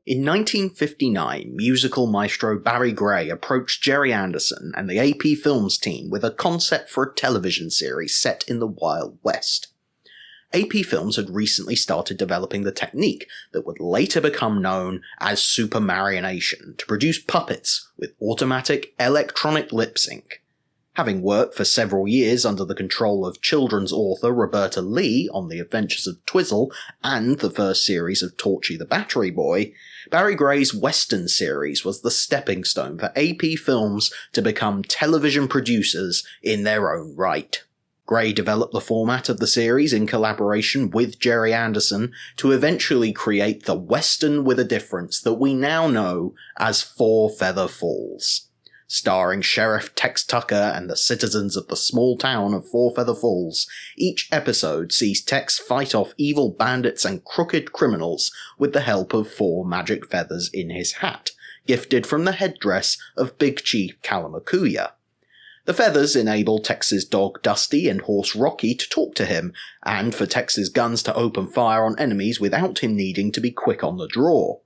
In 1959, musical maestro Barry Gray approached Gerry Anderson and the AP Films team with a concept for a television series set in the Wild West. AP Films had recently started developing the technique that would later become known as Supermarionation to produce puppets with automatic electronic lip sync. Having worked for several years under the control of children's author Roberta Lee on The Adventures of Twizzle and the first series of Torchy the Battery Boy, Barry Gray's Western series was the stepping stone for AP Films to become television producers in their own right. Gray developed the format of the series in collaboration with Gerry Anderson to eventually create the Western with a difference that we now know as Four Feather Falls. Starring Sheriff Tex Tucker and the citizens of the small town of Four Feather Falls, each episode sees Tex fight off evil bandits and crooked criminals with the help of 4 magic feathers in his hat, gifted from the headdress of Big Chief Kalamakuya. The feathers enable Tex's dog Dusty and horse Rocky to talk to him, and for Tex's guns to open fire on enemies without him needing to be quick on the draw.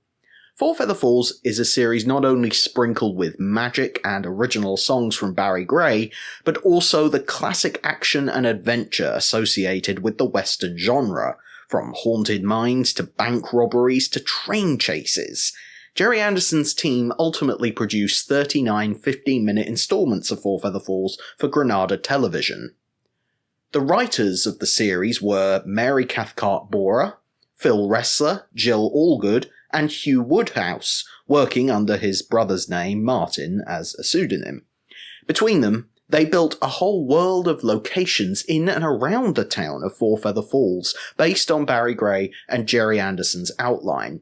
Four Feather Falls is a series not only sprinkled with magic and original songs from Barry Gray, but also the classic action and adventure associated with the Western genre, from haunted mines to bank robberies to train chases. Gerry Anderson's team ultimately produced 39 15-minute installments of Four Feather Falls for Granada Television. The writers of the series were Mary Cathcart Borer, Phil Ressler, Jill Allgood, and Hugh Woodhouse, working under his brother's name, Martin, as a pseudonym. Between them, they built a whole world of locations in and around the town of Four Feather Falls, based on Barry Gray and Gerry Anderson's outline.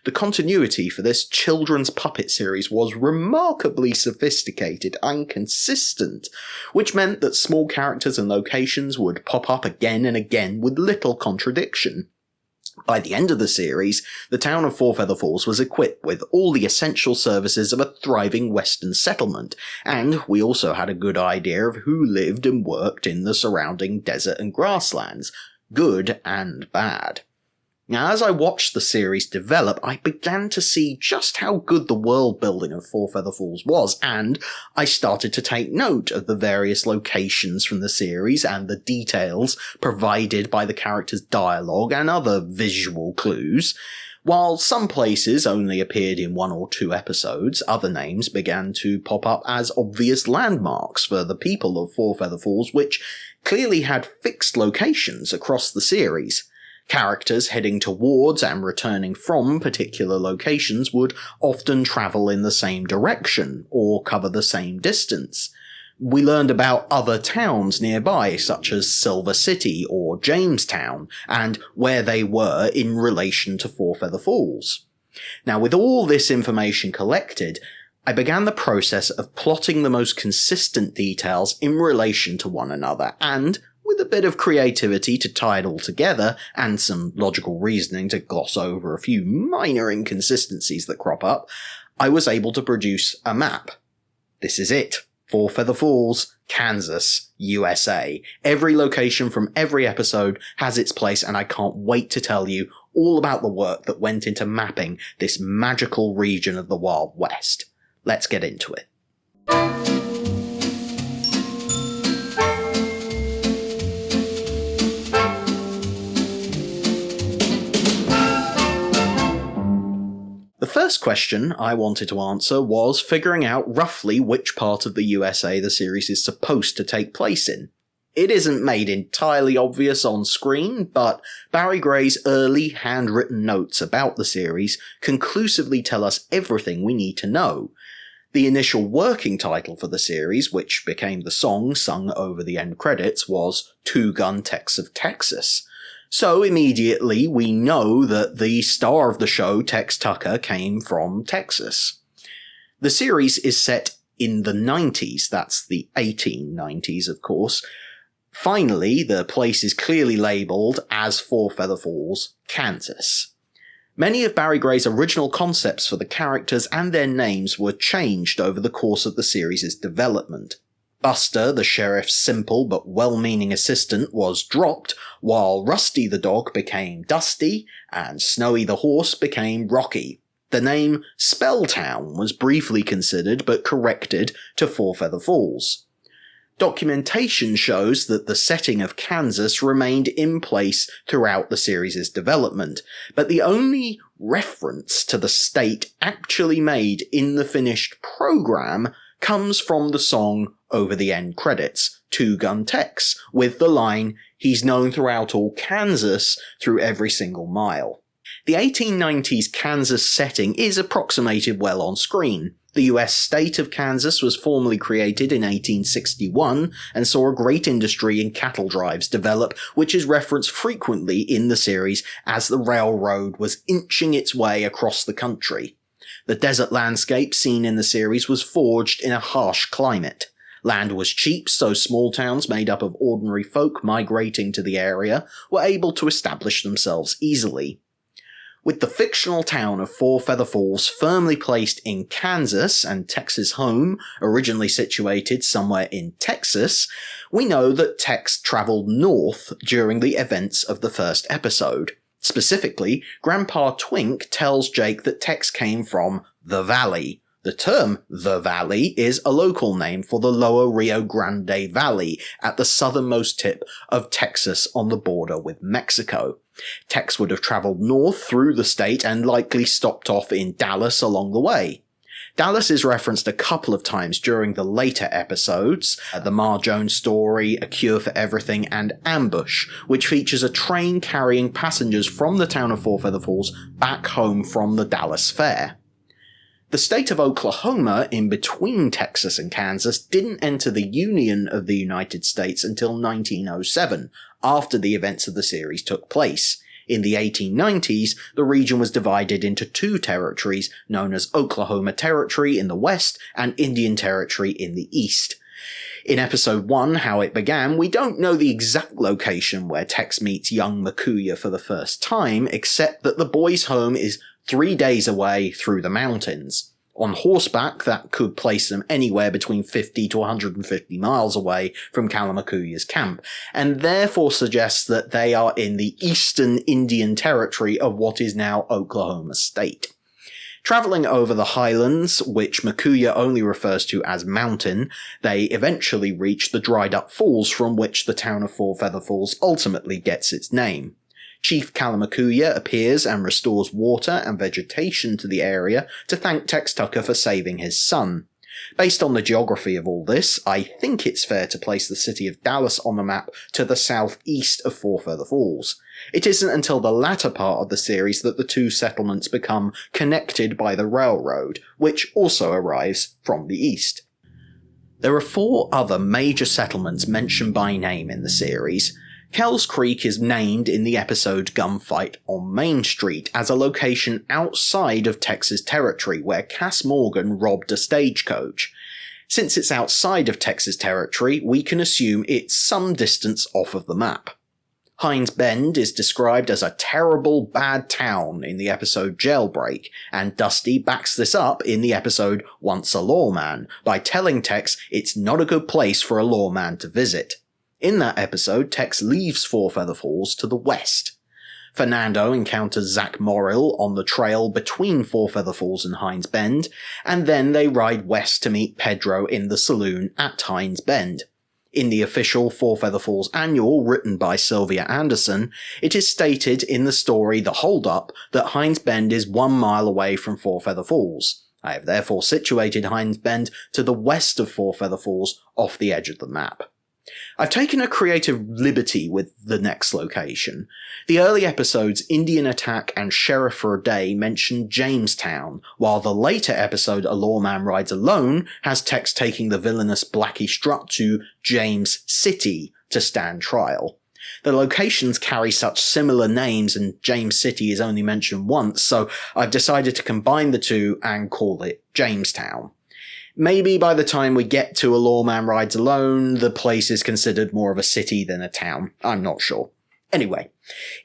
The continuity for this children's puppet series was remarkably sophisticated and consistent, which meant that small characters and locations would pop up again and again with little contradiction. By the end of the series, the town of Four Feather Falls was equipped with all the essential services of a thriving Western settlement, and we also had a good idea of who lived and worked in the surrounding desert and grasslands, good and bad. Now, as I watched the series develop, I began to see just how good the world building of Four Feather Falls was, and I started to take note of the various locations from the series and the details provided by the characters' dialogue and other visual clues. While some places only appeared in 1 or 2 episodes, other names began to pop up as obvious landmarks for the people of Four Feather Falls, which clearly had fixed locations across the series. Characters heading towards and returning from particular locations would often travel in the same direction, or cover the same distance. We learned about other towns nearby, such as Silver City or Jamestown, and where they were in relation to Four Feather Falls. Now, with all this information collected, I began the process of plotting the most consistent details in relation to one another, and with a bit of creativity to tie it all together, and some logical reasoning to gloss over a few minor inconsistencies that crop up, I was able to produce a map. This is it. Four Feather Falls, Kansas, USA. Every location from every episode has its place, and I can't wait to tell you all about the work that went into mapping this magical region of the Wild West. Let's get into it. The first question I wanted to answer was figuring out roughly which part of the USA the series is supposed to take place in. It isn't made entirely obvious on screen, but Barry Gray's early handwritten notes about the series conclusively tell us everything we need to know. The initial working title for the series, which became the song sung over the end credits, was Two Gun Tex of Texas. So immediately we know that the star of the show, Tex Tucker, came from Texas. The series is set in the 90s, that's the 1890s of course. Finally, the place is clearly labelled as Four Feather Falls, Kansas. Many of Barry Gray's original concepts for the characters and their names were changed over the course of the series' development. Buster, the sheriff's simple but well-meaning assistant, was dropped, while Rusty the dog became Dusty, and Snowy the horse became Rocky. The name Spelltown was briefly considered but corrected to Four Feather Falls. Documentation shows that the setting of Kansas remained in place throughout the series' development, but the only reference to the state actually made in the finished program comes from the song over the end credits, Two Gun Tex, with the line, "He's known throughout all Kansas through every single mile." The 1890s Kansas setting is approximated well on screen. The US state of Kansas was formally created in 1861 and saw a great industry in cattle drives develop, which is referenced frequently in the series as the railroad was inching its way across the country. The desert landscape seen in the series was forged in a harsh climate. Land was cheap, so small towns made up of ordinary folk migrating to the area were able to establish themselves easily. With the fictional town of Four Feather Falls firmly placed in Kansas and Tex's home originally situated somewhere in Texas, we know that Tex travelled north during the events of the first episode. Specifically, Grandpa Twink tells Jake that Tex came from the Valley. The term the Valley is a local name for the lower Rio Grande Valley at the southernmost tip of Texas on the border with Mexico. Tex would have travelled north through the state and likely stopped off in Dallas along the way. Dallas is referenced a couple of times during the later episodes, the Ma Jones story, A Cure for Everything, and Ambush, which features a train carrying passengers from the town of Four Feather Falls back home from the Dallas Fair. The state of Oklahoma, in between Texas and Kansas, didn't enter the Union of the United States until 1907, after the events of the series took place. In the 1890s, the region was divided into two territories, known as Oklahoma Territory in the west and Indian Territory in the east. In episode 1, How It Began, we don't know the exact location where Tex meets young Makuya for the first time, except that the boy's home is 3 days away through the mountains. On horseback, that could place them anywhere between 50 to 150 miles away from Kalamakuya's camp, and therefore suggests that they are in the eastern Indian Territory of what is now Oklahoma State. Travelling over the highlands, which Makuya only refers to as mountain, they eventually reach the dried-up falls from which the town of Four Feather Falls ultimately gets its name. Chief Kalamakuya appears and restores water and vegetation to the area to thank Tex Tucker for saving his son. Based on the geography of all this, I think it's fair to place the city of Dallas on the map to the southeast of Four Feather Falls. It isn't until the latter part of the series that the two settlements become connected by the railroad, which also arrives from the east. There are 4 other major settlements mentioned by name in the series. Kells Creek is named in the episode Gunfight on Main Street as a location outside of Tex's territory where Cass Morgan robbed a stagecoach. Since it's outside of Tex's territory, we can assume it's some distance off of the map. Hines Bend is described as a terrible bad town in the episode Jailbreak, and Dusty backs this up in the episode Once a Lawman by telling Tex it's not a good place for a lawman to visit. In that episode, Tex leaves Four Feather Falls to the west. Fernando encounters Zach Morrill on the trail between Four Feather Falls and Hines Bend, and then they ride west to meet Pedro in the saloon at Hines Bend. In the official Four Feather Falls annual written by Gerry Anderson, it is stated in the story The Hold Up that Hines Bend is 1 mile away from Four Feather Falls. I have therefore situated Hines Bend to the west of Four Feather Falls off the edge of the map. I've taken a creative liberty with the next location. The early episodes Indian Attack and Sheriff for a Day mention Jamestown, while the later episode A Lawman Rides Alone has Tex taking the villainous Blackie Strut to James City to stand trial. The locations carry such similar names and James City is only mentioned once, so I've decided to combine the two and call it Jamestown. Maybe by the time we get to A Lawman Rides Alone, the place is considered more of a city than a town. I'm not sure. Anyway,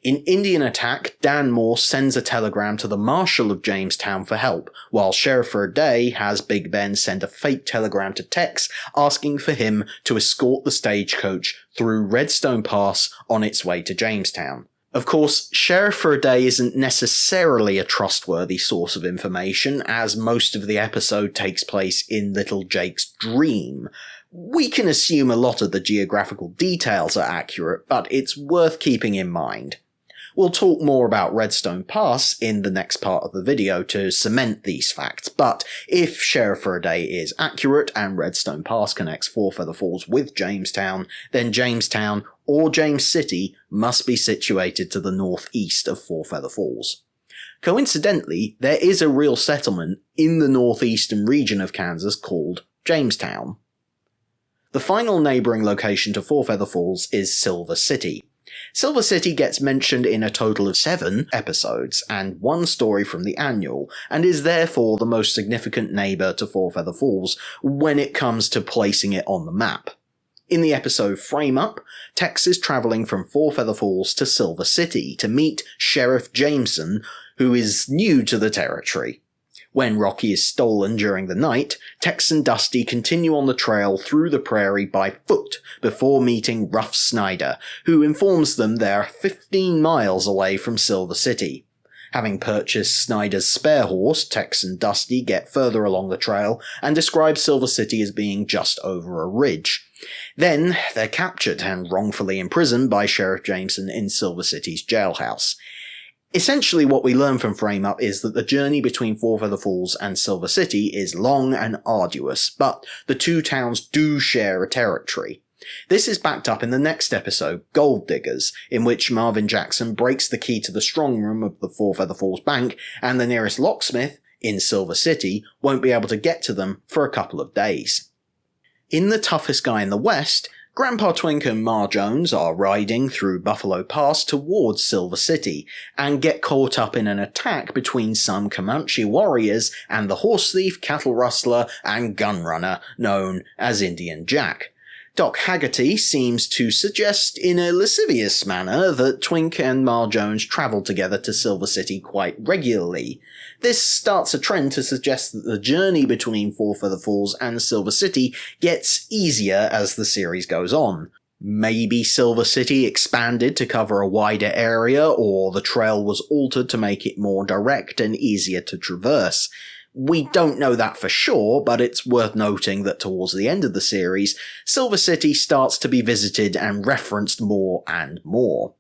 in Indian Attack, Dan Moore sends a telegram to the Marshal of Jamestown for help, while Sheriff for a Day has Big Ben send a fake telegram to Tex asking for him to escort the stagecoach through Redstone Pass on its way to Jamestown. Of course, Sheriff for a Day isn't necessarily a trustworthy source of information, as most of the episode takes place in Little Jake's dream. We can assume a lot of the geographical details are accurate, but it's worth keeping in mind. We'll talk more about Redstone Pass in the next part of the video to cement these facts, but if Sheriff for a Day is accurate and Redstone Pass connects Four Feather Falls with Jamestown, then Jamestown or James City must be situated to the northeast of Four Feather Falls. Coincidentally, there is a real settlement in the northeastern region of Kansas called Jamestown. The final neighbouring location to Four Feather Falls is Silver City. Silver City gets mentioned in a total of 7 episodes and 1 story from the annual, and is therefore the most significant neighbour to Four Feather Falls when it comes to placing it on the map. In the episode Frame Up, Tex is travelling from Four Feather Falls to Silver City to meet Sheriff Jameson, who is new to the territory. When Rocky is stolen during the night, Tex and Dusty continue on the trail through the prairie by foot before meeting Rough Snyder, who informs them they're 15 miles away from Silver City. Having purchased Snyder's spare horse, Tex and Dusty get further along the trail and describe Silver City as being just over a ridge. Then they're captured and wrongfully imprisoned by Sheriff Jameson in Silver City's jailhouse. Essentially what we learn from Frame Up is that the journey between Four Feather Falls and Silver City is long and arduous, but the two towns do share a territory. This is backed up in the next episode, Gold Diggers, in which Marvin Jackson breaks the key to the strong room of the Four Feather Falls bank, and the nearest locksmith, in Silver City, won't be able to get to them for a couple of days. In The Toughest Guy in the West, Grandpa Twink and Ma Jones are riding through Buffalo Pass towards Silver City, and get caught up in an attack between some Comanche warriors and the horse thief, cattle rustler, and gun runner known as Indian Jack. Doc Haggerty seems to suggest in a lascivious manner that Twink and Ma Jones travel together to Silver City quite regularly. This starts a trend to suggest that the journey between Four Feather Falls and Silver City gets easier as the series goes on. Maybe Silver City expanded to cover a wider area, or the trail was altered to make it more direct and easier to traverse. We don't know that for sure, but it's worth noting that towards the end of the series, Silver City starts to be visited and referenced more and more.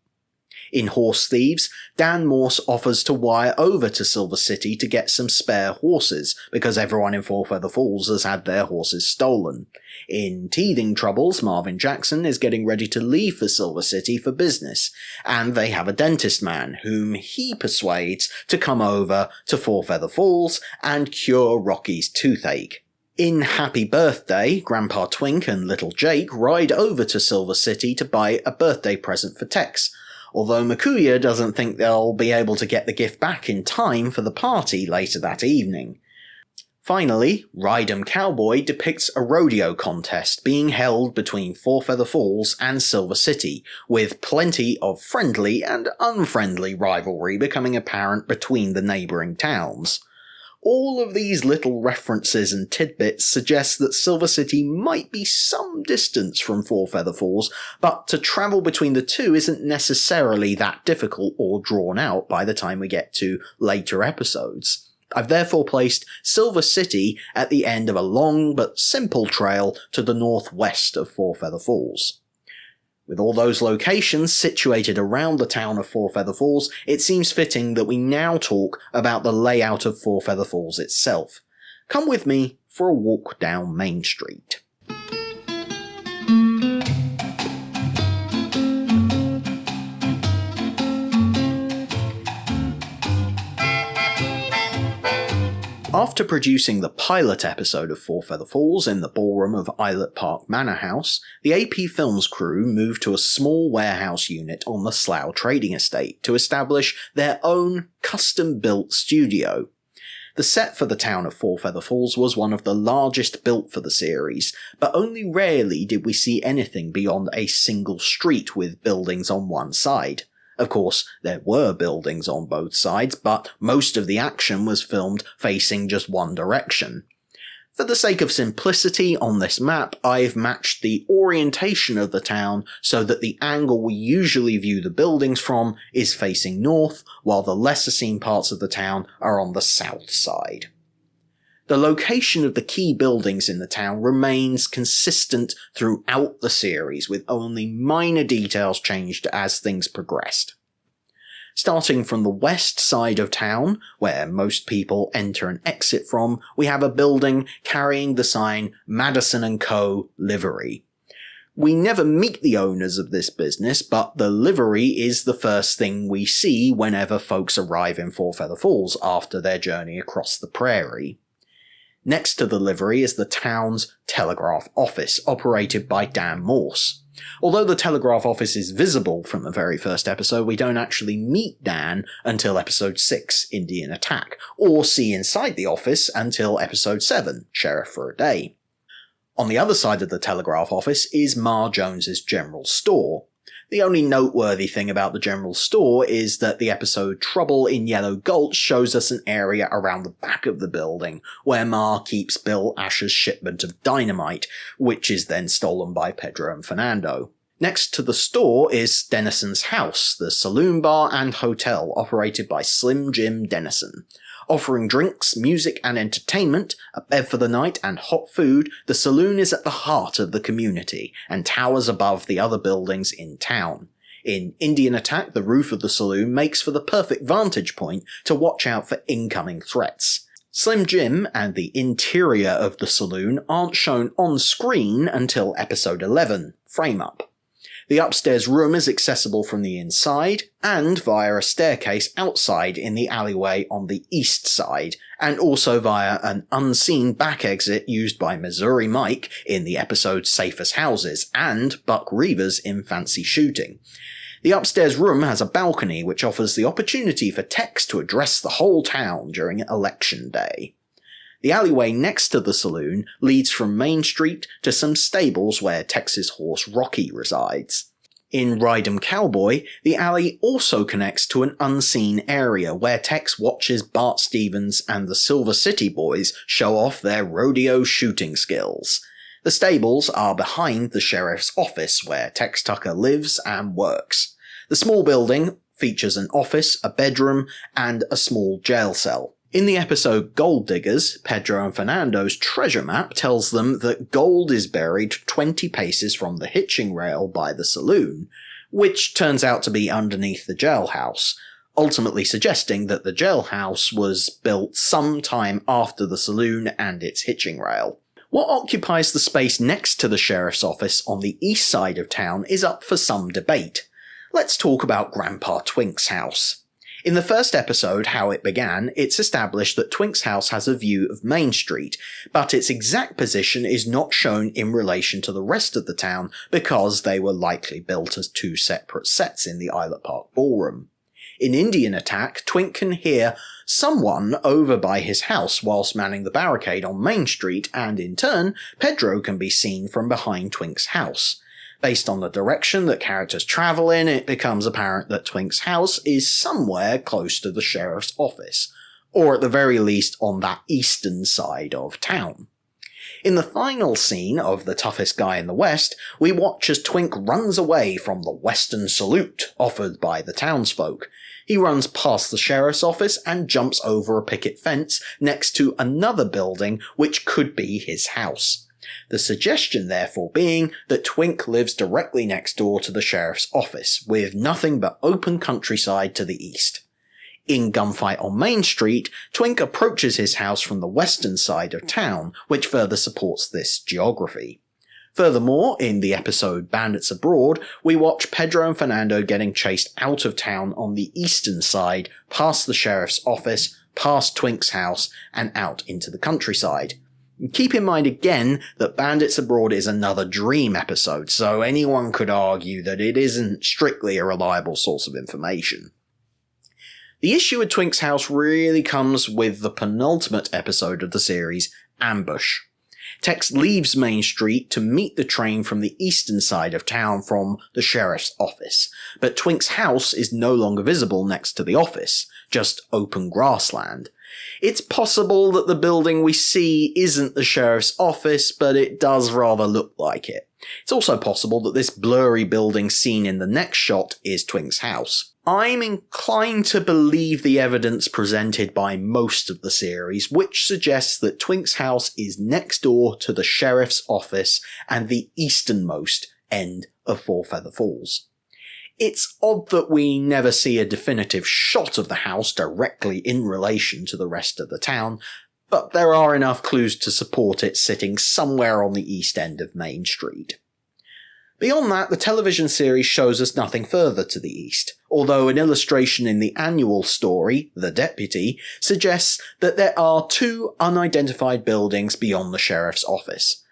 In Horse Thieves, Dan Morse offers to wire over to Silver City to get some spare horses, because everyone in Four Feather Falls has had their horses stolen. In Teething Troubles, Marvin Jackson is getting ready to leave for Silver City for business, and they have a dentist man whom he persuades to come over to Four Feather Falls and cure Rocky's toothache. In Happy Birthday, Grandpa Twink and Little Jake ride over to Silver City to buy a birthday present for Tex, although Makuya doesn't think they'll be able to get the gift back in time for the party later that evening. Finally, Ride 'em Cowboy depicts a rodeo contest being held between Four Feather Falls and Silver City, with plenty of friendly and unfriendly rivalry becoming apparent between the neighbouring towns. All of these little references and tidbits suggest that Silver City might be some distance from Four Feather Falls, but to travel between the two isn't necessarily that difficult or drawn out by the time we get to later episodes. I've therefore placed Silver City at the end of a long but simple trail to the northwest of Four Feather Falls. With all those locations situated around the town of Four Feather Falls, it seems fitting that we now talk about the layout of Four Feather Falls itself. Come with me for a walk down Main Street. After producing the pilot episode of Four Feather Falls in the ballroom of Islet Park Manor House, the AP Films crew moved to a small warehouse unit on the Slough Trading Estate to establish their own custom-built studio. The set for the town of Four Feather Falls was one of the largest built for the series, but only rarely did we see anything beyond a single street with buildings on one side. Of course, there were buildings on both sides, but most of the action was filmed facing just one direction. For the sake of simplicity on this map, I've matched the orientation of the town so that the angle we usually view the buildings from is facing north, while the lesser seen parts of the town are on the south side. The location of the key buildings in the town remains consistent throughout the series, with only minor details changed as things progressed. Starting from the west side of town, where most people enter and exit from, we have a building carrying the sign Madison & Co. Livery. We never meet the owners of this business, but the livery is the first thing we see whenever folks arrive in Four Feather Falls after their journey across the prairie. Next to the livery is the town's telegraph office, operated by Dan Morse. Although the telegraph office is visible from the very first episode, we don't actually meet Dan until episode 6, Indian Attack, or see inside the office until episode 7, Sheriff for a Day. On the other side of the telegraph office is Ma Jones's general store. The only noteworthy thing about the general store is that the episode Trouble in Yellow Gulch shows us an area around the back of the building where Ma keeps Bill Asher's shipment of dynamite, which is then stolen by Pedro and Fernando. Next to the store is Dennison's house, the saloon bar and hotel operated by Slim Jim Dennison. Offering drinks, music and entertainment, a bed for the night and hot food, the saloon is at the heart of the community and towers above the other buildings in town. In Indian Attack, the roof of the saloon makes for the perfect vantage point to watch out for incoming threats. Slim Jim and the interior of the saloon aren't shown on screen until episode 11, Frame Up. The upstairs room is accessible from the inside, and via a staircase outside in the alleyway on the east side, and also via an unseen back exit used by Missouri Mike in the episode Safe as Houses, and Buck Reavers in Fancy Shooting. The upstairs room has a balcony which offers the opportunity for Tex to address the whole town during Election Day. The alleyway next to the saloon leads from Main Street to some stables where Tex's horse Rocky resides. In Ride 'em Cowboy, the alley also connects to an unseen area where Tex watches Bart Stevens and the Silver City Boys show off their rodeo shooting skills. The stables are behind the sheriff's office where Tex Tucker lives and works. The small building features an office, a bedroom, and a small jail cell. In the episode Gold Diggers, Pedro and Fernando's treasure map tells them that gold is buried 20 paces from the hitching rail by the saloon, which turns out to be underneath the jailhouse, ultimately suggesting that the jailhouse was built some time after the saloon and its hitching rail. What occupies the space next to the sheriff's office on the east side of town is up for some debate. Let's talk about Grandpa Twink's house. In the first episode, How It Began, it's established that Twink's house has a view of Main Street, but its exact position is not shown in relation to the rest of the town because they were likely built as two separate sets in the Islet Park Ballroom. In Indian Attack, Twink can hear someone over by his house whilst manning the barricade on Main Street, and in turn, Pedro can be seen from behind Twink's house. Based on the direction that characters travel in, it becomes apparent that Twink's house is somewhere close to the sheriff's office, or at the very least on that eastern side of town. In the final scene of The Toughest Guy in the West, we watch as Twink runs away from the Western salute offered by the townsfolk. He runs past the sheriff's office and jumps over a picket fence next to another building which could be his house. The suggestion therefore being that Twink lives directly next door to the sheriff's office, with nothing but open countryside to the east. In Gunfight on Main Street, Twink approaches his house from the western side of town, which further supports this geography. Furthermore, in the episode Bandits Abroad, we watch Pedro and Fernando getting chased out of town on the eastern side, past the sheriff's office, past Twink's house, and out into the countryside. Keep in mind again that Bandits Abroad is another Dream episode, so anyone could argue that it isn't strictly a reliable source of information. The issue with Twink's house really comes with the penultimate episode of the series, Ambush. Tex leaves Main Street to meet the train from the eastern side of town from the sheriff's office, but Twink's house is no longer visible next to the office, just open grassland. It's possible that the building we see isn't the sheriff's office, but it does rather look like it. It's also possible that this blurry building seen in the next shot is Twink's house. I'm inclined to believe the evidence presented by most of the series, which suggests that Twink's house is next door to the sheriff's office and the easternmost end of Four Feather Falls. It's odd that we never see a definitive shot of the house directly in relation to the rest of the town, but there are enough clues to support it sitting somewhere on the east end of Main Street. Beyond that, the television series shows us nothing further to the east, although an illustration in the annual story, The Deputy, suggests that there are 2 unidentified buildings beyond the sheriff's office.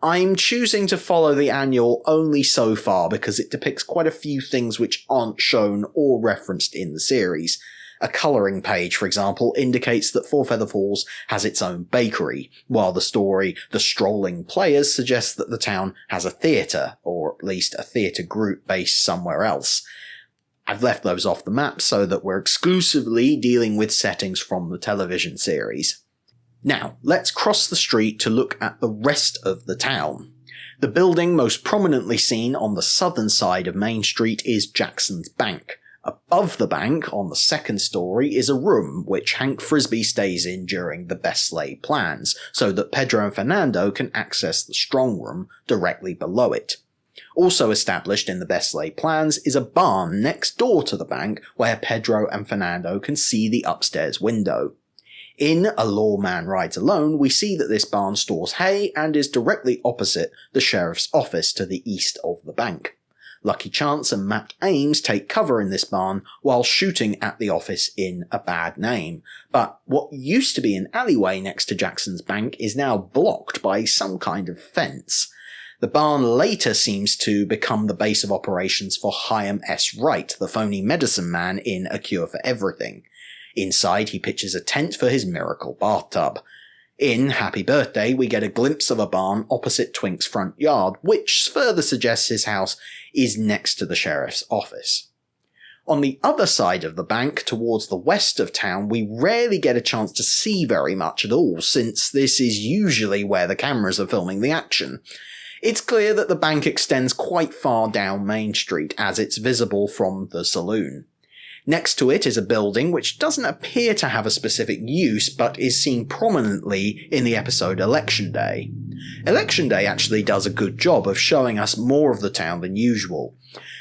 I'm choosing to follow the annual only so far because it depicts quite a few things which aren't shown or referenced in the series. A colouring page, for example, indicates that Four Feather Falls has its own bakery, while the story The Strolling Players suggests that the town has a theatre, or at least a theatre group based somewhere else. I've left those off the map so that we're exclusively dealing with settings from the television series. Now, let's cross the street to look at the rest of the town. The building most prominently seen on the southern side of Main Street is Jackson's Bank. Above the bank, on the second story, is a room which Hank Frisbee stays in during the best laid plans, so that Pedro and Fernando can access the strong room directly below it. Also established in the best laid plans is a barn next door to the bank where Pedro and Fernando can see the upstairs window. In A Lawman Rides Alone, we see that this barn stores hay and is directly opposite the sheriff's office to the east of the bank. Lucky Chance and Matt Ames take cover in this barn while shooting at the office in A Bad Name, but what used to be an alleyway next to Jackson's Bank is now blocked by some kind of fence. The barn later seems to become the base of operations for Chaim S. Wright, the phony medicine man in A Cure for Everything. Inside, he pitches a tent for his miracle bathtub. In Happy Birthday, we get a glimpse of a barn opposite Twink's front yard, which further suggests his house is next to the sheriff's office. On the other side of the bank, towards the west of town, we rarely get a chance to see very much at all, since this is usually where the cameras are filming the action. It's clear that the bank extends quite far down Main Street, as it's visible from the saloon. Next to it is a building which doesn't appear to have a specific use, but is seen prominently in the episode Election Day. Election Day actually does a good job of showing us more of the town than usual.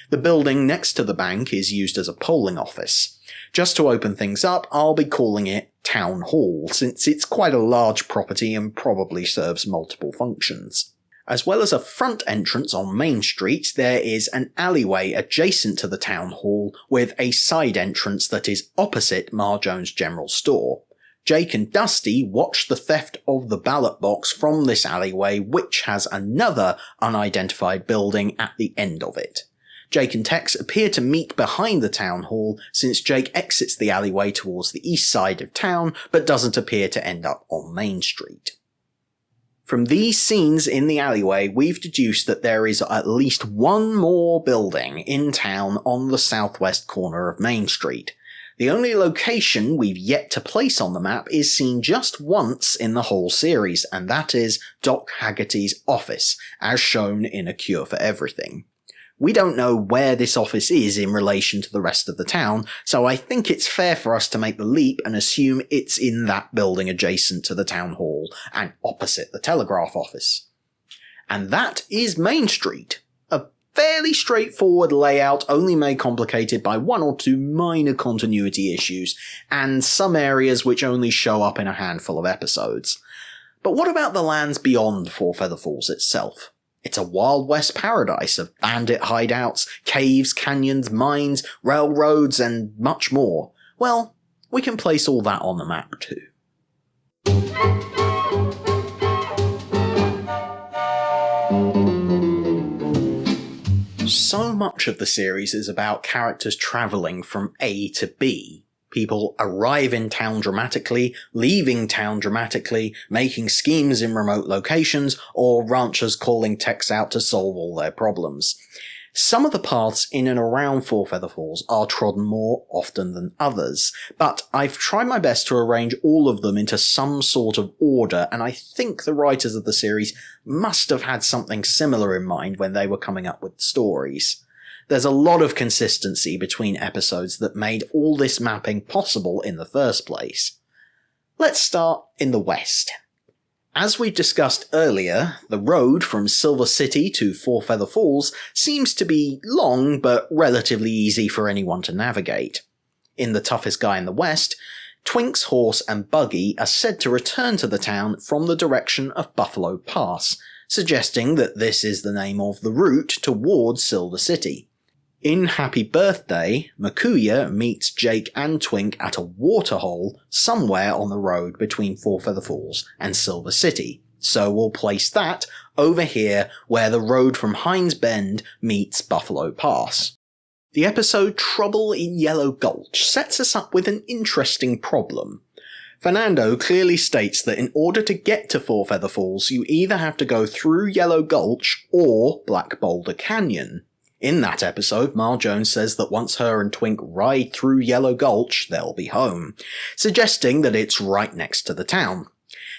The building next to the bank is used as a polling office. Just to open things up, I'll be calling it Town Hall, since it's quite a large property and probably serves multiple functions. As well as a front entrance on Main Street, there is an alleyway adjacent to the town hall with a side entrance that is opposite Mar Jones General Store. Jake and Dusty watch the theft of the ballot box from this alleyway, which has another unidentified building at the end of it. Jake and Tex appear to meet behind the town hall since Jake exits the alleyway towards the east side of town but doesn't appear to end up on Main Street. From these scenes in the alleyway, we've deduced that there is at least one more building in town on the southwest corner of Main Street. The only location we've yet to place on the map is seen just once in the whole series, and that is Doc Haggerty's office, as shown in A Cure for Everything. We don't know where this office is in relation to the rest of the town, so I think it's fair for us to make the leap and assume it's in that building adjacent to the town hall and opposite the telegraph office. And that is Main Street. A fairly straightforward layout, only made complicated by one or two minor continuity issues, and some areas which only show up in a handful of episodes. But what about the lands beyond Four Feather Falls itself? It's a Wild West paradise of bandit hideouts, caves, canyons, mines, railroads, and much more. Well, we can place all that on the map too. So much of the series is about characters travelling from A to B. People arrive in town dramatically, leaving town dramatically, making schemes in remote locations, or ranchers calling Tex out to solve all their problems. Some of the paths in and around Four Feather Falls are trodden more often than others, but I've tried my best to arrange all of them into some sort of order, and I think the writers of the series must have had something similar in mind when they were coming up with stories. There's a lot of consistency between episodes that made all this mapping possible in the first place. Let's start in the West. As we discussed earlier, the road from Silver City to Four Feather Falls seems to be long but relatively easy for anyone to navigate. In The Toughest Guy in the West, Twink's horse and buggy are said to return to the town from the direction of Buffalo Pass, suggesting that this is the name of the route towards Silver City. In Happy Birthday, Makuya meets Jake and Twink at a waterhole somewhere on the road between Four Feather Falls and Silver City, so we'll place that over here where the road from Hines Bend meets Buffalo Pass. The episode Trouble in Yellow Gulch sets us up with an interesting problem. Fernando clearly states that in order to get to Four Feather Falls, you either have to go through Yellow Gulch or Black Boulder Canyon. In that episode, Marl Jones says that once her and Twink ride through Yellow Gulch, they'll be home, suggesting that it's right next to the town.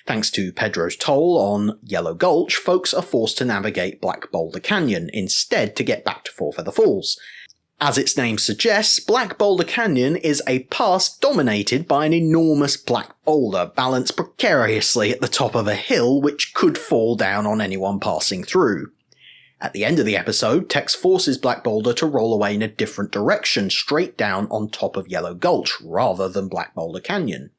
Thanks to Pedro's toll on Yellow Gulch, folks are forced to navigate Black Boulder Canyon instead to get back to Four Feather Falls. As its name suggests, Black Boulder Canyon is a pass dominated by an enormous black boulder balanced precariously at the top of a hill which could fall down on anyone passing through. At the end of the episode, Tex forces Black Boulder to roll away in a different direction, straight down on top of Yellow Gulch, rather than Black Boulder Canyon.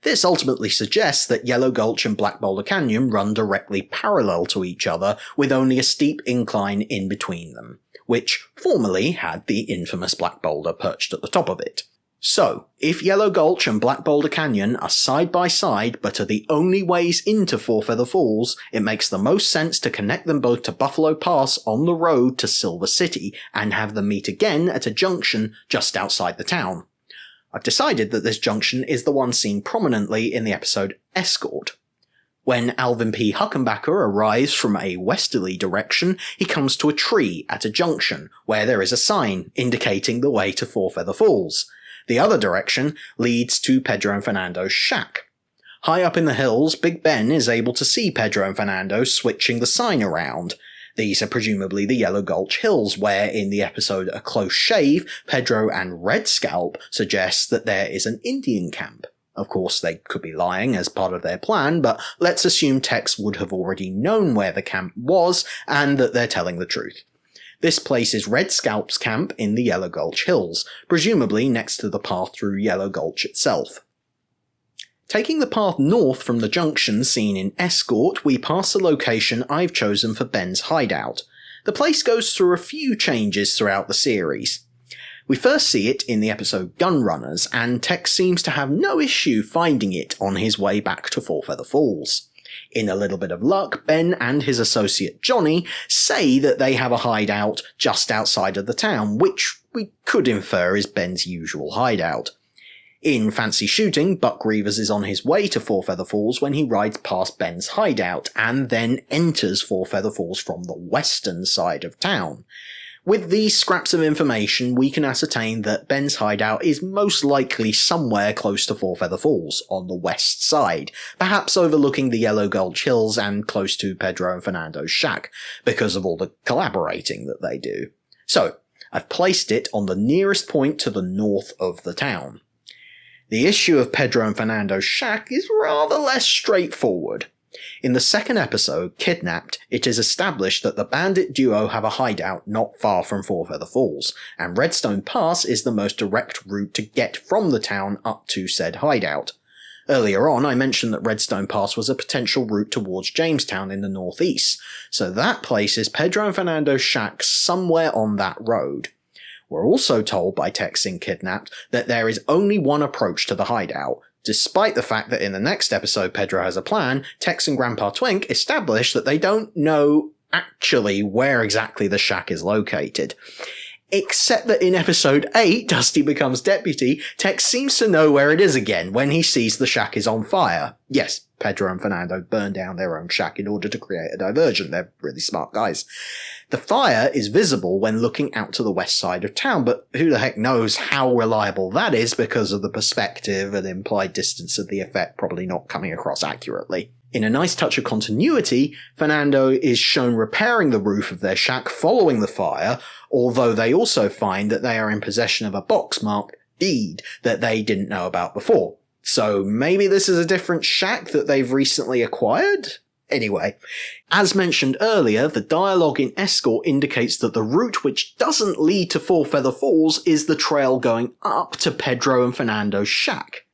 This ultimately suggests that Yellow Gulch and Black Boulder Canyon run directly parallel to each other, with only a steep incline in between them, which formerly had the infamous Black Boulder perched at the top of it. So, if Yellow Gulch and Black Boulder Canyon are side by side but are the only ways into Four Feather Falls, it makes the most sense to connect them both to Buffalo Pass on the road to Silver City and have them meet again at a junction just outside the town. I've decided that this junction is the one seen prominently in the episode Escort. When Alvin P. Huckenbacker arrives from a westerly direction, he comes to a tree at a junction where there is a sign indicating the way to Four Feather Falls. The other direction leads to Pedro and Fernando's shack. High up in the hills, Big Ben is able to see Pedro and Fernando switching the sign around. These are presumably the Yellow Gulch Hills, where in the episode A Close Shave, Pedro and Red Scalp suggest that there is an Indian camp. Of course, they could be lying as part of their plan, but let's assume Tex would have already known where the camp was, and that they're telling the truth. This places Red Scalp's camp in the Yellow Gulch Hills, presumably next to the path through Yellow Gulch itself. Taking the path north from the junction seen in Escort, we pass the location I've chosen for Ben's hideout. The place goes through a few changes throughout the series. We first see it in the episode Gunrunners, and Tex seems to have no issue finding it on his way back to Four Feather Falls. In a little bit of luck, Ben and his associate Johnny say that they have a hideout just outside of the town, which we could infer is Ben's usual hideout. In Fancy Shooting, Buck Reavers is on his way to Four Feather Falls when he rides past Ben's hideout, and then enters Four Feather Falls from the western side of town. With these scraps of information, we can ascertain that Ben's hideout is most likely somewhere close to Four Feather Falls, on the west side, perhaps overlooking the Yellow Gulch Hills and close to Pedro and Fernando's shack, because of all the collaborating that they do. So, I've placed it on the nearest point to the north of the town. The issue of Pedro and Fernando's shack is rather less straightforward. In the second episode, Kidnapped, it is established that the bandit duo have a hideout not far from Four Feather Falls, and Redstone Pass is the most direct route to get from the town up to said hideout. Earlier on, I mentioned that Redstone Pass was a potential route towards Jamestown in the northeast, so that places Pedro and Fernando's shack somewhere on that road. We're also told by Tex in Kidnapped that there is only one approach to the hideout. Despite the fact that in the next episode Pedro has a plan, Tex and Grandpa Twink establish that they don't know actually where exactly the shack is located. Except that in episode 8, Dusty Becomes Deputy, Tex seems to know where it is again when he sees the shack is on fire. Yes, Pedro and Fernando burn down their own shack in order to create a diversion. They're really smart guys. The fire is visible when looking out to the west side of town, but who the heck knows how reliable that is because of the perspective and implied distance of the effect probably not coming across accurately. In a nice touch of continuity, Fernando is shown repairing the roof of their shack following the fire, although they also find that they are in possession of a box marked deed that they didn't know about before. So maybe this is a different shack that they've recently acquired? Anyway, as mentioned earlier, the dialogue in Escort indicates that the route which doesn't lead to Four Feather Falls is the trail going up to Pedro and Fernando's shack.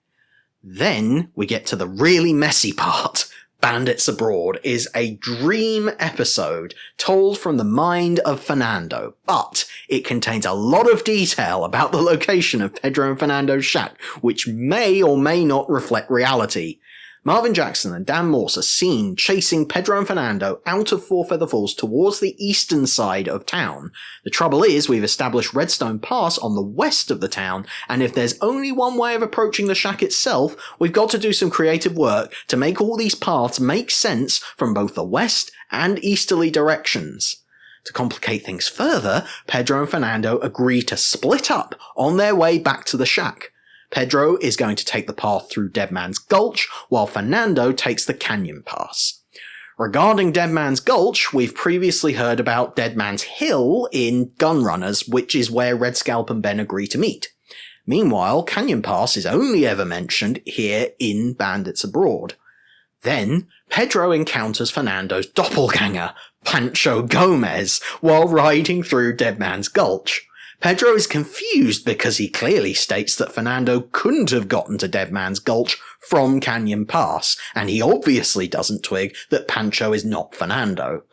Then we get to the really messy part. Bandits Abroad is a dream episode told from the mind of Fernando, but it contains a lot of detail about the location of Pedro and Fernando's shack, which may or may not reflect reality. Marvin Jackson and Dan Morse are seen chasing Pedro and Fernando out of Four Feather Falls towards the eastern side of town. The trouble is, we've established Redstone Pass on the west of the town, and if there's only one way of approaching the shack itself, we've got to do some creative work to make all these paths make sense from both the west and easterly directions. To complicate things further, Pedro and Fernando agree to split up on their way back to the shack. Pedro is going to take the path through Dead Man's Gulch, while Fernando takes the Canyon Pass. Regarding Dead Man's Gulch, we've previously heard about Dead Man's Hill in Gunrunners, which is where Red Scalp and Ben agree to meet. Meanwhile, Canyon Pass is only ever mentioned here in Bandits Abroad. Then, Pedro encounters Fernando's doppelganger, Pancho Gomez, while riding through Dead Man's Gulch. Pedro is confused because he clearly states that Fernando couldn't have gotten to Dead Man's Gulch from Canyon Pass, and he obviously doesn't twig that Pancho is not Fernando.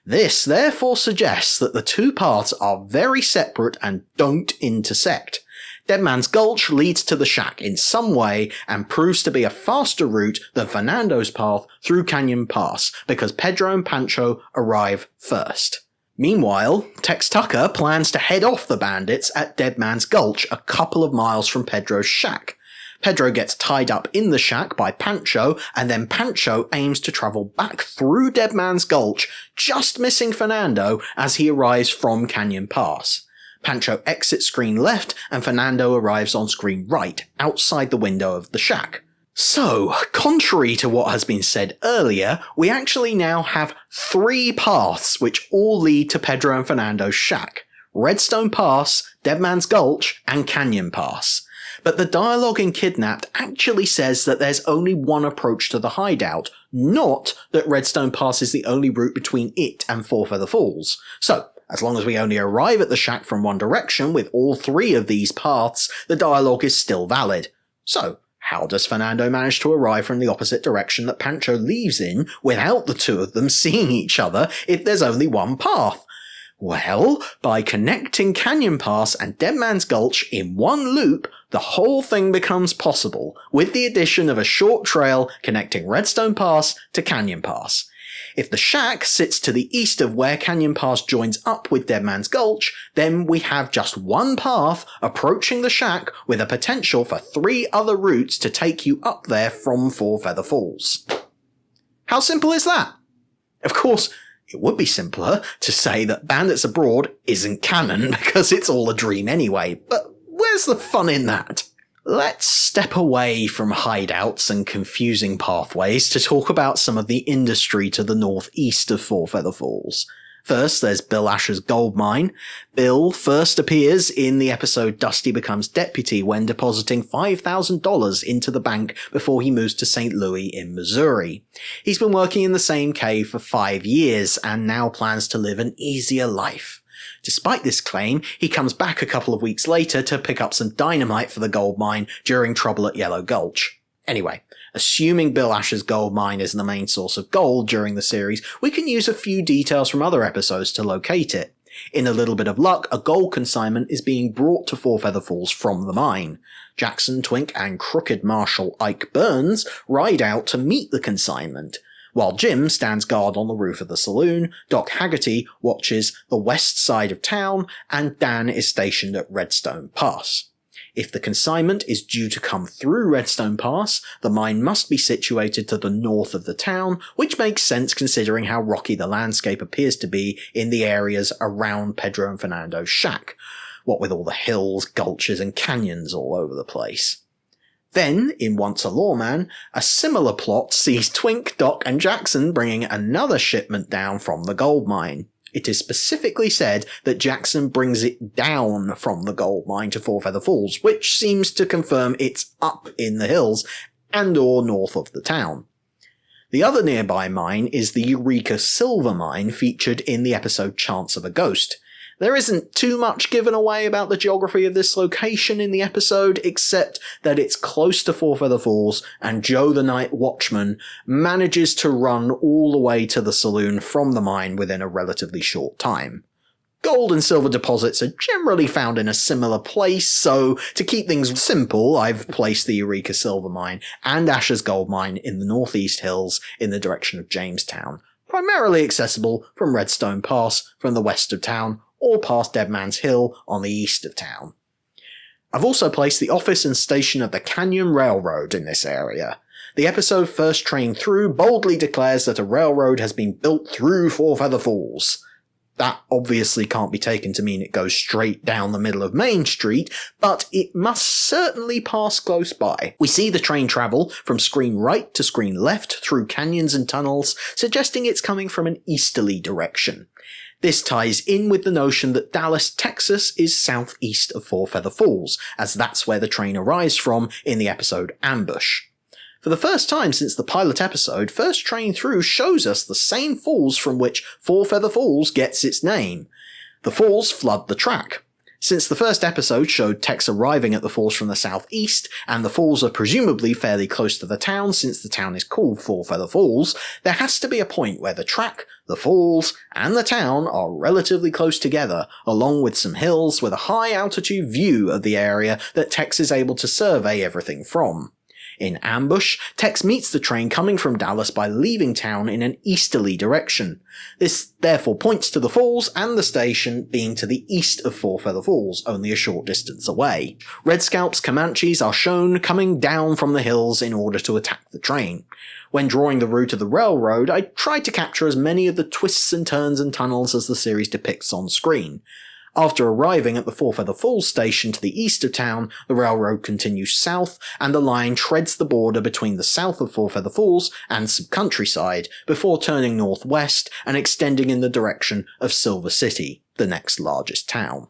This therefore suggests that the two paths are very separate and don't intersect. Dead Man's Gulch leads to the shack in some way and proves to be a faster route than Fernando's path through Canyon Pass because Pedro and Pancho arrive first. Meanwhile, Tex Tucker plans to head off the bandits at Dead Man's Gulch, a couple of miles from Pedro's shack. Pedro gets tied up in the shack by Pancho, and then Pancho aims to travel back through Dead Man's Gulch, just missing Fernando as he arrives from Canyon Pass. Pancho exits screen left, and Fernando arrives on screen right, outside the window of the shack. So, contrary to what has been said earlier, we actually now have 3 paths which all lead to Pedro and Fernando's shack. Redstone Pass, Dead Man's Gulch, and Canyon Pass. But the dialogue in Kidnapped actually says that there's only one approach to the hideout, not that Redstone Pass is the only route between it and Four Feather Falls. So, as long as we only arrive at the shack from one direction with all 3 of these paths, the dialogue is still valid. So, how does Fernando manage to arrive from the opposite direction that Pancho leaves in without the two of them seeing each other if there's only one path? Well, by connecting Canyon Pass and Dead Man's Gulch in one loop, the whole thing becomes possible, with the addition of a short trail connecting Redstone Pass to Canyon Pass. If the shack sits to the east of where Canyon Pass joins up with Dead Man's Gulch, then we have just one path approaching the shack with a potential for 3 other routes to take you up there from Four Feather Falls. How simple is that? Of course, it would be simpler to say that Bandits Abroad isn't canon because it's all a dream anyway, but where's the fun in that? Let's step away from hideouts and confusing pathways to talk about some of the industry to the northeast of Four Feather Falls. First, there's Bill Asher's gold mine. Bill first appears in the episode Dusty Becomes Deputy when depositing $5,000 into the bank before he moves to St. Louis in Missouri. He's been working in the same cave for 5 years and now plans to live an easier life. Despite this claim, he comes back a couple of weeks later to pick up some dynamite for the gold mine during trouble at Yellow Gulch. Anyway, assuming Bill Asher's gold mine is the main source of gold during the series, we can use a few details from other episodes to locate it. In a little bit of luck, a gold consignment is being brought to Four Feather Falls from the mine. Jackson, Twink, and crooked Marshal Ike Burns ride out to meet the consignment. While Jim stands guard on the roof of the saloon, Doc Haggerty watches the west side of town, and Dan is stationed at Redstone Pass. If the consignment is due to come through Redstone Pass, the mine must be situated to the north of the town, which makes sense considering how rocky the landscape appears to be in the areas around Pedro and Fernando's shack, what with all the hills, gulches and canyons all over the place. Then, in Once a Lawman, a similar plot sees Twink, Doc and Jackson bringing another shipment down from the gold mine. It is specifically said that Jackson brings it down from the gold mine to Four Feather Falls, which seems to confirm it's up in the hills and or north of the town. The other nearby mine is the Eureka Silver Mine featured in the episode Chance of a Ghost. There isn't too much given away about the geography of this location in the episode, except that it's close to Four Feather Falls, and Joe the Night Watchman manages to run all the way to the saloon from the mine within a relatively short time. Gold and silver deposits are generally found in a similar place, so to keep things simple, I've placed the Eureka Silver Mine and Asher's Gold Mine in the northeast hills in the direction of Jamestown, primarily accessible from Redstone Pass from the west of town, or past Dead Man's Hill on the east of town. I've also placed the office and station of the Canyon Railroad in this area. The episode First Train Through boldly declares that a railroad has been built through Four Feather Falls. That obviously can't be taken to mean it goes straight down the middle of Main Street, but it must certainly pass close by. We see the train travel from screen right to screen left through canyons and tunnels, suggesting it's coming from an easterly direction. This ties in with the notion that Dallas, Texas is southeast of Four Feather Falls, as that's where the train arrives from in the episode Ambush. For the first time since the pilot episode, First Train Through shows us the same falls from which Four Feather Falls gets its name. The falls flood the track. Since the first episode showed Tex arriving at the falls from the southeast, and the falls are presumably fairly close to the town since the town is called Four Feather Falls, there has to be a point where the track, the falls, and the town are relatively close together, along with some hills with a high altitude view of the area that Tex is able to survey everything from. In Ambush, Tex meets the train coming from Dallas by leaving town in an easterly direction. This therefore points to the falls and the station being to the east of Four Feather Falls, only a short distance away. Red Scalp's Comanches are shown coming down from the hills in order to attack the train. When drawing the route of the railroad, I tried to capture as many of the twists and turns and tunnels as the series depicts on screen. After arriving at the Four Feather Falls station to the east of town, the railroad continues south, and the line treads the border between the south of Four Feather Falls and some countryside, before turning northwest and extending in the direction of Silver City, the next largest town.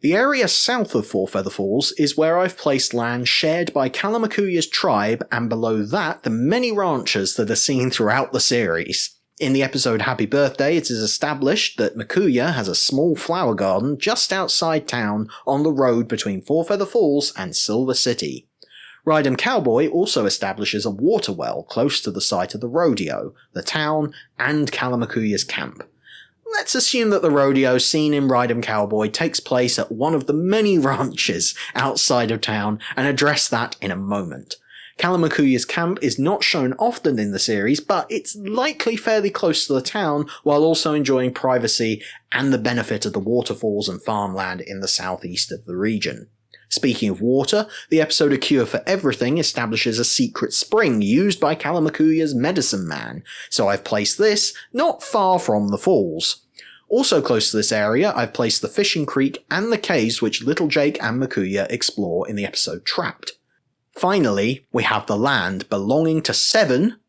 The area south of Four Feather Falls is where I've placed land shared by Kalamakuya's tribe, and below that the many ranches that are seen throughout the series. In the episode Happy Birthday, it is established that Makuya has a small flower garden just outside town on the road between Four Feather Falls and Silver City. Rydam Cowboy also establishes a water well close to the site of the rodeo, the town, and Kalamakuya's camp. Let's assume that the rodeo seen in Rydam Cowboy takes place at one of the many ranches outside of town, and address that in a moment. Kalamakuya's camp is not shown often in the series, but it's likely fairly close to the town while also enjoying privacy and the benefit of the waterfalls and farmland in the southeast of the region. Speaking of water, the episode A Cure for Everything establishes a secret spring used by Kalamakuya's medicine man, so I've placed this not far from the falls. Also close to this area, I've placed the fishing creek and the caves which Little Jake and Makuya explore in the episode Trapped. Finally, we have the land belonging to seven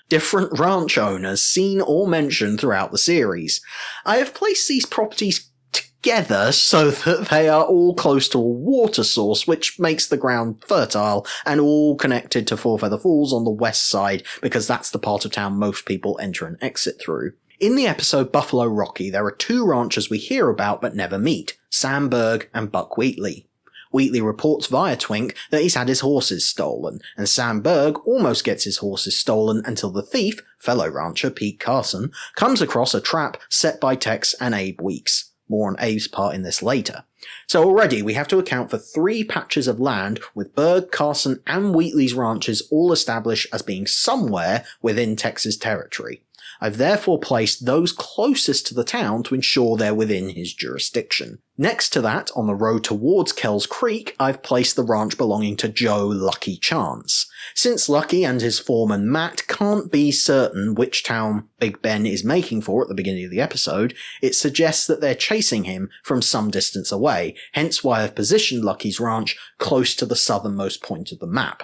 different ranch owners seen or mentioned throughout the series. I have placed these properties together so that they are all close to a water source, which makes the ground fertile, and all connected to Four Feather Falls on the west side, because that's the part of town most people enter and exit through. In the episode Buffalo Rocky, there are two ranchers we hear about but never meet, Sam Berg and Buck Wheatley. Wheatley reports via Twink that he's had his horses stolen, and Sam Berg almost gets his horses stolen until the thief, fellow rancher Pete Carson, comes across a trap set by Tex and Abe Weeks. More on Abe's part in this later. So already we have to account for 3 patches of land with Berg, Carson and Wheatley's ranches all established as being somewhere within Tex's territory. I've therefore placed those closest to the town to ensure they're within his jurisdiction. Next to that, on the road towards Kells Creek, I've placed the ranch belonging to Joe Lucky Chance. Since Lucky and his foreman Matt can't be certain which town Big Ben is making for at the beginning of the episode, it suggests that they're chasing him from some distance away, hence why I've positioned Lucky's ranch close to the southernmost point of the map.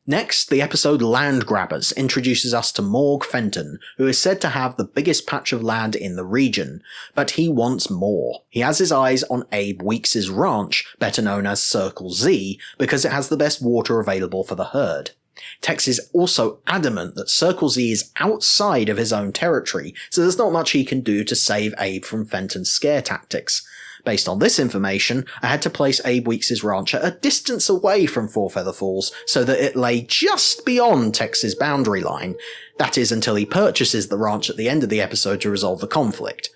Next, the episode Land Grabbers introduces us to Morg Fenton, who is said to have the biggest patch of land in the region, but he wants more. He has his eyes on Abe Weeks' ranch, better known as Circle Z, because it has the best water available for the herd. Tex is also adamant that Circle Z is outside of his own territory, so there's not much he can do to save Abe from Fenton's scare tactics. Based on this information, I had to place Abe Weeks' ranch at a distance away from Four Feather Falls so that it lay just beyond Tex's boundary line. That is, until he purchases the ranch at the end of the episode to resolve the conflict.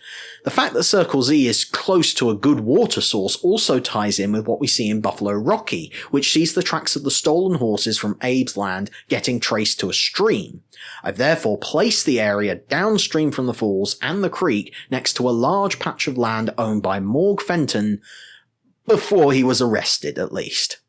The fact that Circle Z is close to a good water source also ties in with what we see in Buffalo Rocky, which sees the tracks of the stolen horses from Abe's land getting traced to a stream. I've therefore placed the area downstream from the falls and the creek next to a large patch of land owned by Morg Fenton, before he was arrested at least.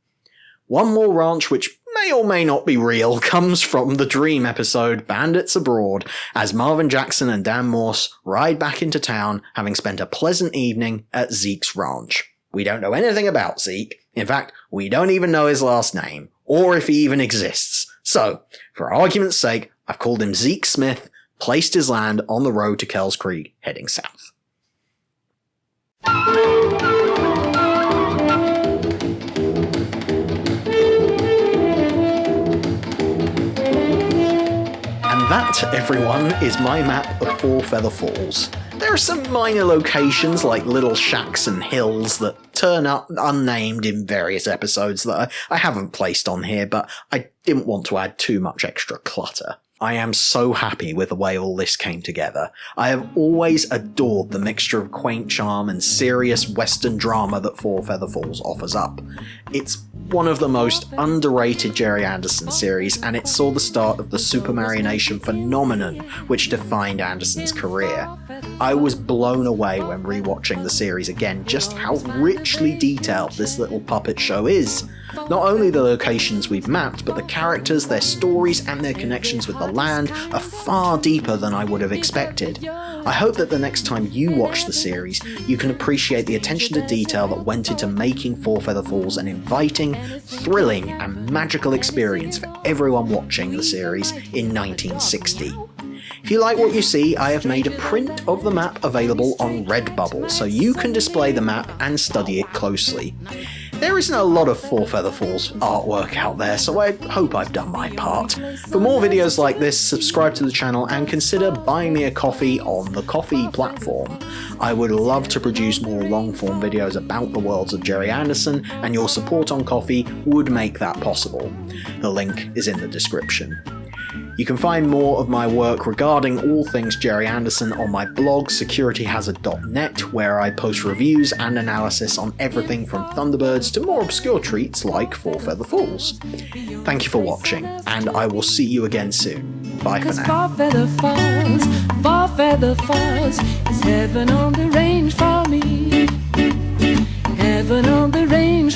One more ranch which may or may not be real comes from the Dream episode Bandits Abroad, as Marvin Jackson and Dan Morse ride back into town having spent a pleasant evening at Zeke's ranch. We don't know anything about Zeke. In fact, we don't even know his last name, or if he even exists. So, for argument's sake, I've called him Zeke Smith, placed his land on the road to Kells Creek, heading south. And that, everyone, is my map of Four Feather Falls. There are some minor locations like little shacks and hills that turn up unnamed in various episodes that I haven't placed on here, but I didn't want to add too much extra clutter. I am so happy with the way all this came together. I have always adored the mixture of quaint charm and serious Western drama that Four Feather Falls offers up. It's one of the most underrated Gerry Anderson series, and it saw the start of the Supermarionation phenomenon which defined Anderson's career. I was blown away when rewatching the series again just how richly detailed this little puppet show is. Not only the locations we've mapped, but the characters, their stories, and their connections with the land are far deeper than I would have expected. I hope that the next time you watch the series, you can appreciate the attention to detail that went into making Four Feather Falls an inviting, thrilling, and magical experience for everyone watching the series in 1960. If you like what you see, I have made a print of the map available on Redbubble, so you can display the map and study it closely. There isn't a lot of Four Feather Falls artwork out there, so I hope I've done my part. For more videos like this, subscribe to the channel and consider buying me a coffee on the Ko-fi platform. I would love to produce more long-form videos about the worlds of Gerry Anderson, and your support on Ko-fi would make that possible. The link is in the description. You can find more of my work regarding all things Gerry Anderson on my blog securityhazard.net, where I post reviews and analysis on everything from Thunderbirds to more obscure treats like Four Feather Falls. Thank you for watching, and I will see you again soon. Bye for now. Four Feather Falls is heaven on the range for me. Heaven on the range.